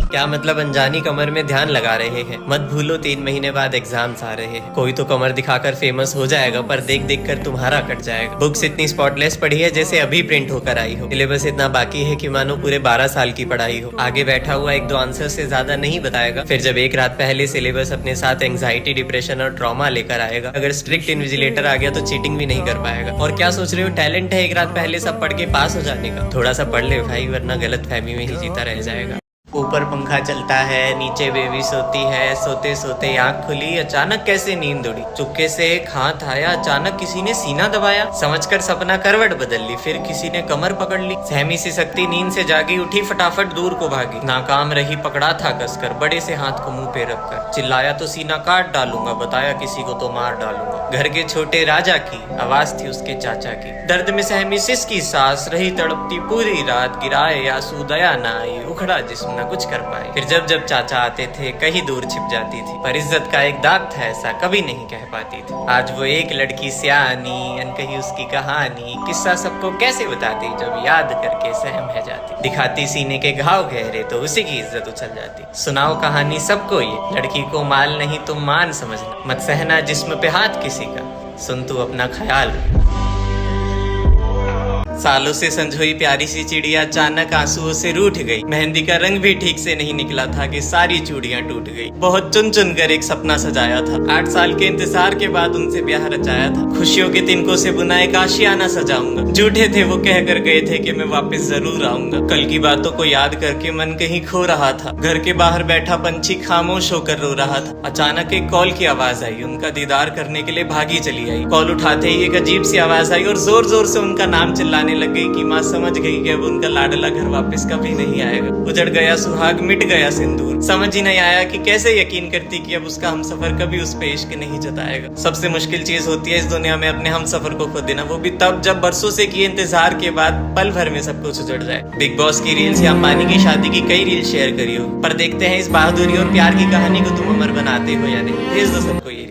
क्या मतलब अनजानी कमर में ध्यान लगा रहे हैं। मत भूलो 3 महीने बाद एग्जाम्स आ रहे हैं। कोई तो कमर दिखाकर फेमस हो जाएगा, पर देख देख कर तुम्हारा कट जाएगा। बुक्स इतनी स्पॉटलेस पढ़ी है जैसे अभी प्रिंट होकर आई हो। सिलेबस इतना बाकी है कि मानो पूरे 12 साल की पढ़ाई हो। आगे बैठा हुआ 1-2 आंसर से ज्यादा नहीं बताएगा। फिर जब एक रात पहले सिलेबस अपने साथ एंग्जाइटी, डिप्रेशन और ट्रॉमा लेकर आएगा। अगर स्ट्रिक्ट इन्विजिलेटर आ गया तो चीटिंग भी नहीं कर पाएगा। और क्या सोच रहे हो, टैलेंट है एक रात पहले सब पढ़ के पास हो जाने का? थोड़ा सा पढ़ ले भाई, वरना गलत फहमी में ही जीता रह जाएगा। ऊपर पंखा चलता है, नीचे बेबी सोती है। सोते सोते आंख खुली, अचानक कैसे नींद उड़ी। चुपके से एक हाथ आया, अचानक किसी ने सीना दबाया। समझकर सपना करवट बदल ली, फिर किसी ने कमर पकड़ ली। सहमी सी शक्ति नींद से जागी, उठी फटाफट दूर को भागी। नाकाम रही, पकड़ा था कसकर, बड़े से हाथ को मुंह पे रखकर। चिल्लाया तो सीना काट डालूंगा, बताया किसी को तो मार डालूंगा। घर के छोटे राजा की आवाज थी उसके चाचा की। दर्द में सहमी सिसकी सांस, रही तड़पती पूरी रात। गिराए आंसू, दया ना आई, उखड़ा जिस्म न कुछ कर पाए। फिर जब जब चाचा आते थे कहीं दूर छिप जाती थी, पर इज्जत का एक दाग था ऐसा कभी नहीं कह पाती थी। आज वो एक लड़की सियानी, अनकही उसकी कहानी। किस्सा सबको कैसे बताती, जब याद करके सहम है जाती। दिखाती सीने के घाव गहरे तो उसी की इज्जत उछल जाती। सुनाओ कहानी सबको ये, लड़की को माल नहीं तुम मान समझना। मत सहना जिस्म पे हाथ किसी का, सुन तू अपना ख्याल। सालों से संजोई प्यारी सी चिड़िया अचानक आंसुओं से रूठ गई। मेहंदी का रंग भी ठीक से नहीं निकला था कि सारी चूड़ियां टूट गई। बहुत चुन चुन कर एक सपना सजाया था, 8 साल के इंतजार के बाद उनसे ब्याह रचाया था। खुशियों के तिनकों से बुना एक आशियाना सजाऊंगा। झूठे थे वो कह कर गए थे कि मैं वापस जरूर आऊंगा। कल की बातों को याद करके मन कहीं खो रहा था। घर के बाहर बैठा पंछी खामोश होकर रो रहा था। अचानक एक कॉल की आवाज आई, उनका दीदार करने के लिए भागी चली आई। कॉल उठाते ही एक अजीब सी आवाज आई और जोर जोर से उनका नाम चिल्लाने लग गई कि माँ समझ गई कि अब उनका लाडला घर वापस कभी नहीं आएगा। उजड़ गया सुहाग, मिट गया सिंदूर। समझ ही नहीं आया कि कैसे यकीन करती कि अब उसका हमसफर कभी उस पे इश्क नहीं जताएगा। सबसे मुश्किल चीज होती है इस दुनिया में अपने हमसफर को खो देना, वो भी तब जब बरसों से किए इंतजार के बाद पल भर में सब कुछ उजड़ जाए। बिग बॉस की रील्स या अंबानी की शादी की कई रील शेयर करी हो, पर देखते हैं इस बहादुरी और प्यार की कहानी को तुम अमर बनाते हो या नहीं। भेज दो सबको ये।